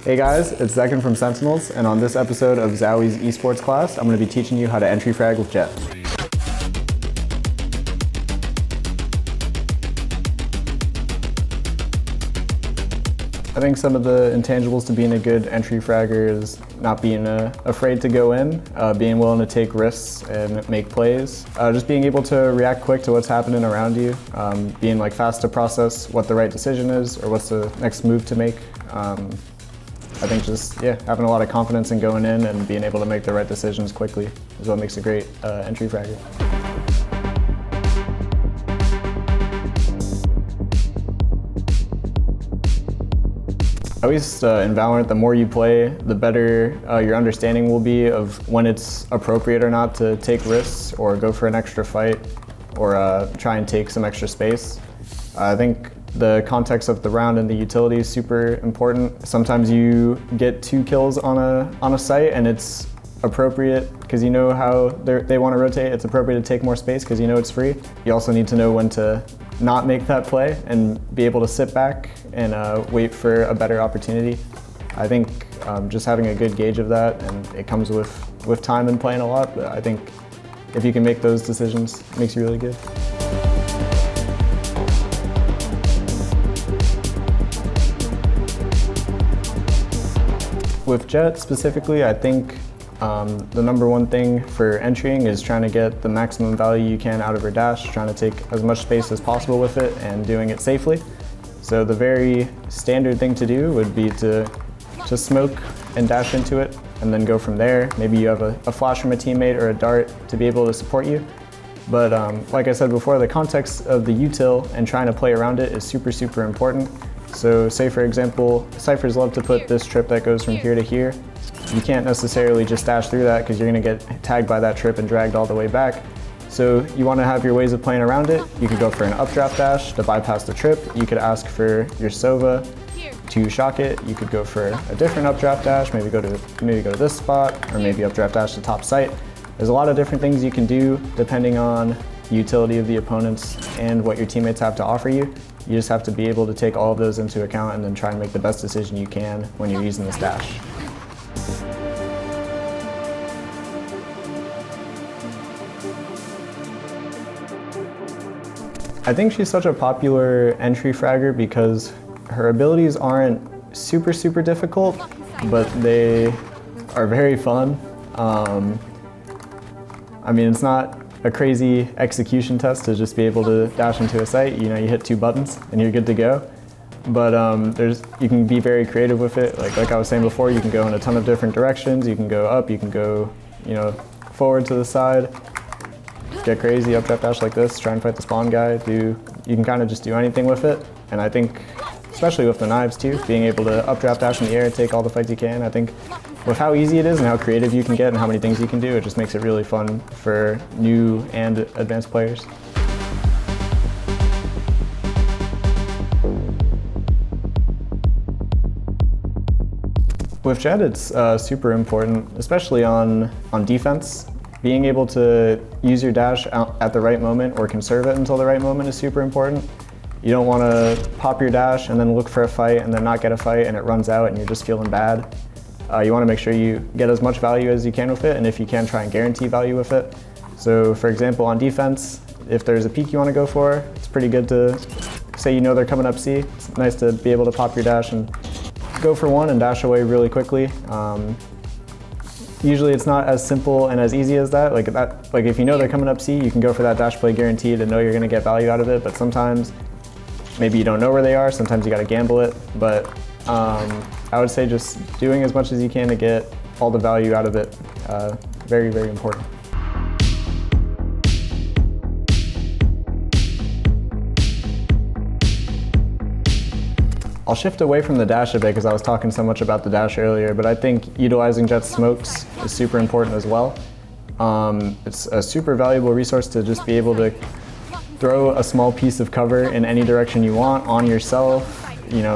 Hey guys, it's Zekken from Sentinels, and on this episode of Zowie's esports class, I'm going to be teaching you how to entry frag with Jett. I think some of the intangibles to being a good entry fragger is not being afraid to go in, being willing to take risks and make plays, just being able to react quick to what's happening around you, being like fast to process what the right decision is or what's the next move to make. I think just having a lot of confidence in going in and being able to make the right decisions quickly is what makes a great entry fragger. At least in Valorant, the more you play, the better your understanding will be of when it's appropriate or not to take risks or go for an extra fight or try and take some extra space. I think the context of the round and the utility is super important. Sometimes you get 2 kills on a site and it's appropriate because you know how they want to rotate. It's appropriate to take more space because you know it's free. You also need to know when to not make that play and be able to sit back and wait for a better opportunity. I think just having a good gauge of that, and it comes with time and playing a lot, but I think if you can make those decisions, it makes you really good. With Jett specifically, I think the number one thing for entering is trying to get the maximum value you can out of her dash, trying to take as much space as possible with it and doing it safely. So the very standard thing to do would be to smoke and dash into it and then go from there. Maybe you have a flash from a teammate or a dart to be able to support you. But like I said before, the context of the util and trying to play around it is super, super important. So say for example, Cyphers love to put this trip that goes from here to here. You can't necessarily just dash through that because you're going to get tagged by that trip and dragged all the way back. So you want to have your ways of playing around it. You could go for an updraft dash to bypass the trip. You could ask for your Sova to shock it. You could go for a different updraft dash, maybe go to this spot, or maybe updraft dash to top site. There's a lot of different things you can do depending on the utility of the opponents and what your teammates have to offer you. You just have to be able to take all of those into account and then try and make the best decision you can when you're using this dash. I think she's such a popular entry fragger because her abilities aren't super, super difficult, but they are very fun. I mean, it's not a crazy execution test to just be able to dash into a site. You know, you hit 2 buttons and you're good to go. But you can be very creative with it. Like I was saying before, you can go in a ton of different directions. You can go up, you can go, forward to the side, get crazy, updraft dash like this, try and fight the spawn guy. You can kind of just do anything with it. And I think, especially with the knives too, being able to updraft dash in the air, take all the fights you can, I think with how easy it is and how creative you can get and how many things you can do, it just makes it really fun for new and advanced players. With Jett, it's super important, especially on defense. Being able to use your dash at the right moment or conserve it until the right moment is super important. You don't want to pop your dash and then look for a fight and then not get a fight and it runs out and you're just feeling bad. You want to make sure you get as much value as you can with it, and if you can, try and guarantee value with it. So for example, on defense, if there's a peek you want to go for, it's pretty good to say you know they're coming up C. It's nice to be able to pop your dash and go for one and dash away really quickly. Usually it's not as simple and as easy as that. Like if you know they're coming up C, you can go for that dash play guaranteed and know you're going to get value out of it, but sometimes maybe you don't know where they are, sometimes you got to gamble it, but I would say just doing as much as you can to get all the value out of it, very, very important. I'll shift away from the dash a bit because I was talking so much about the dash earlier, but I think utilizing Jett's smokes is super important as well. It's a super valuable resource to just be able to throw a small piece of cover in any direction you want on yourself,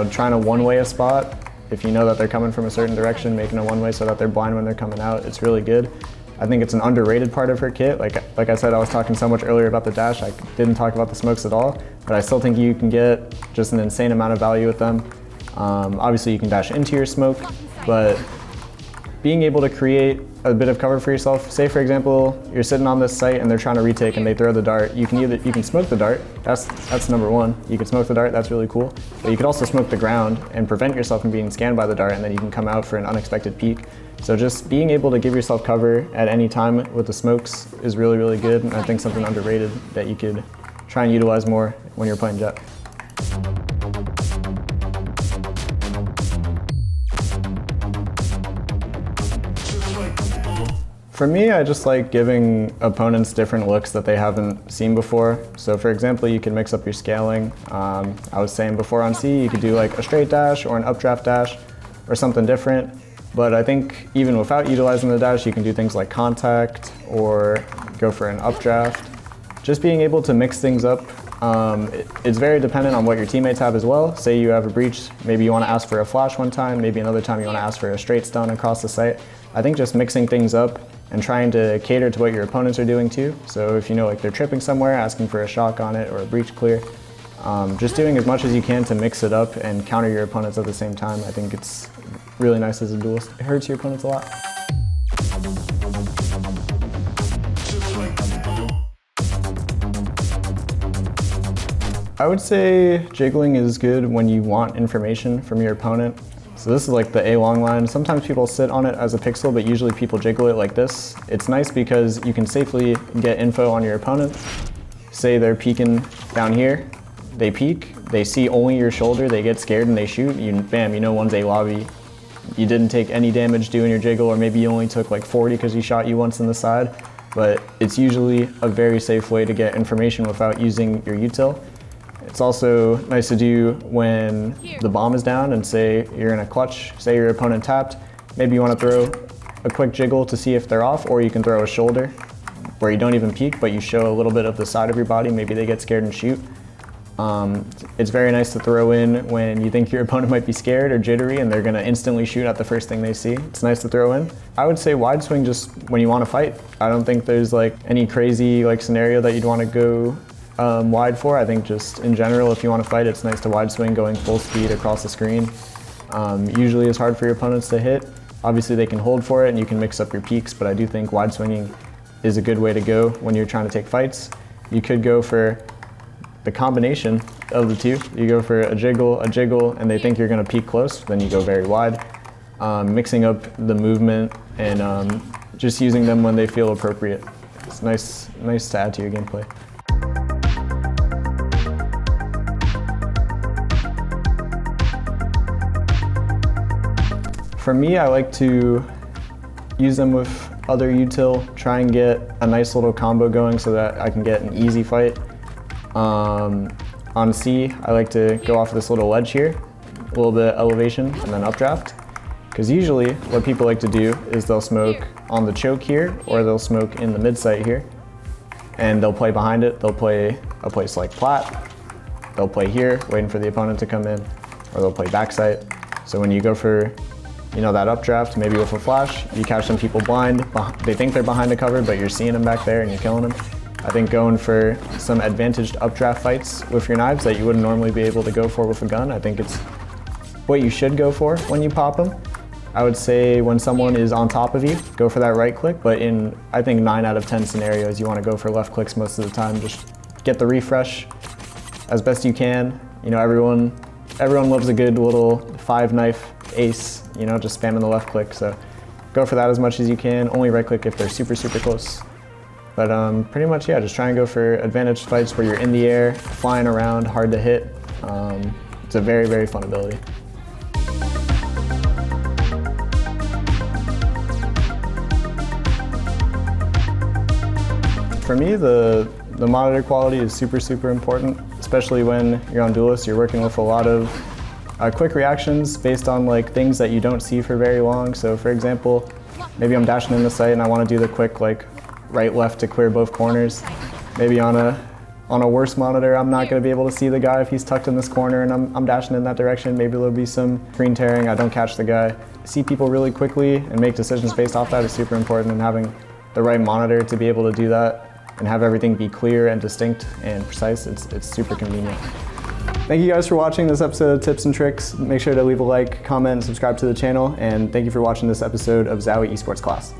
trying to one-way a spot. If you know that they're coming from a certain direction, making a one-way so that they're blind when they're coming out, it's really good. I think it's an underrated part of her kit. Like I said, I was talking so much earlier about the dash, I didn't talk about the smokes at all, but I still think you can get just an insane amount of value with them. Obviously you can dash into your smoke, but being able to create a bit of cover for yourself. Say for example, you're sitting on this site and they're trying to retake and they throw the dart. You can smoke the dart, that's number one. You can smoke the dart, that's really cool. But you could also smoke the ground and prevent yourself from being scanned by the dart, and then you can come out for an unexpected peek. So just being able to give yourself cover at any time with the smokes is really, really good, and I think something underrated that you could try and utilize more when you're playing Jett. For me, I just like giving opponents different looks that they haven't seen before. So for example, you can mix up your scaling. I was saying before on C, you could do like a straight dash or an updraft dash or something different. But I think even without utilizing the dash, you can do things like contact or go for an updraft. Just being able to mix things up, it's very dependent on what your teammates have as well. Say you have a breach, maybe you want to ask for a flash one time, maybe another time you want to ask for a straight stun across the site. I think just mixing things up and trying to cater to what your opponents are doing too. So if you know like they're tripping somewhere, asking for a shock on it or a breach clear, just doing as much as you can to mix it up and counter your opponents at the same time. I think it's really nice as a duelist. It hurts your opponents a lot. I would say jiggling is good when you want information from your opponent. So this is like the A long line. Sometimes people sit on it as a pixel, but usually people jiggle it like this. It's nice because you can safely get info on your opponent. Say they're peeking down here, they peek, they see only your shoulder, they get scared and they shoot, bam, you know one's A lobby. You didn't take any damage doing your jiggle, or maybe you only took like 40 because he shot you once in the side, but it's usually a very safe way to get information without using your util. It's also nice to do when the bomb is down and say you're in a clutch, say your opponent tapped, maybe you want to throw a quick jiggle to see if they're off, or you can throw a shoulder where you don't even peek, but you show a little bit of the side of your body, maybe they get scared and shoot. It's very nice to throw in when you think your opponent might be scared or jittery and they're gonna instantly shoot at the first thing they see. It's nice to throw in. I would say wide swing just when you want to fight. I don't think there's like any crazy like scenario that you'd want to go wide for. I think just in general, if you want to fight, it's nice to wide swing going full speed across the screen. Usually it's hard for your opponents to hit. Obviously they can hold for it and you can mix up your peaks, but I do think wide swinging is a good way to go when you're trying to take fights. You could go for the combination of the two. You go for a jiggle, and they think you're going to peek close, then you go very wide. Mixing up the movement and just using them when they feel appropriate. It's nice to add to your gameplay. For me, I like to use them with other util, try and get a nice little combo going so that I can get an easy fight. On C, I like to go off this little ledge here, a little bit of elevation, and then updraft. Because usually what people like to do is they'll smoke on the choke here, or they'll smoke in the mid site here, and they'll play behind it. They'll play a place like plat, they'll play here, waiting for the opponent to come in, or they'll play backside. So when you go for that updraft, maybe with a flash, you catch some people blind. They think they're behind the cover, but you're seeing them back there and you're killing them. I think going for some advantaged updraft fights with your knives that you wouldn't normally be able to go for with a gun, I think it's what you should go for when you pop them. I would say when someone is on top of you, go for that right click, but in, I think 9 out of 10 scenarios, you want to go for left clicks most of the time. Just get the refresh as best you can. Everyone loves a good little 5-knife ace, just spamming the left click. So go for that as much as you can. Only right click if they're super, super close. But pretty much, yeah, just try and go for advantaged fights where you're in the air, flying around, hard to hit. It's a very, very fun ability. For me, the monitor quality is super, super important, especially when you're on Duelist. You're working with a lot of quick reactions based on like things that you don't see for very long. So for example, maybe I'm dashing in the site and I want to do the quick like right left to clear both corners. Maybe on a worse monitor, I'm not going to be able to see the guy if he's tucked in this corner and I'm dashing in that direction. Maybe there'll be some screen tearing, I don't catch the guy. See people really quickly and make decisions based off that is super important, and having the right monitor to be able to do that and have everything be clear and distinct and precise, it's super convenient. Thank you guys for watching this episode of Tips and Tricks. Make sure to leave a like, comment, and subscribe to the channel. And thank you for watching this episode of Zowie Esports Class.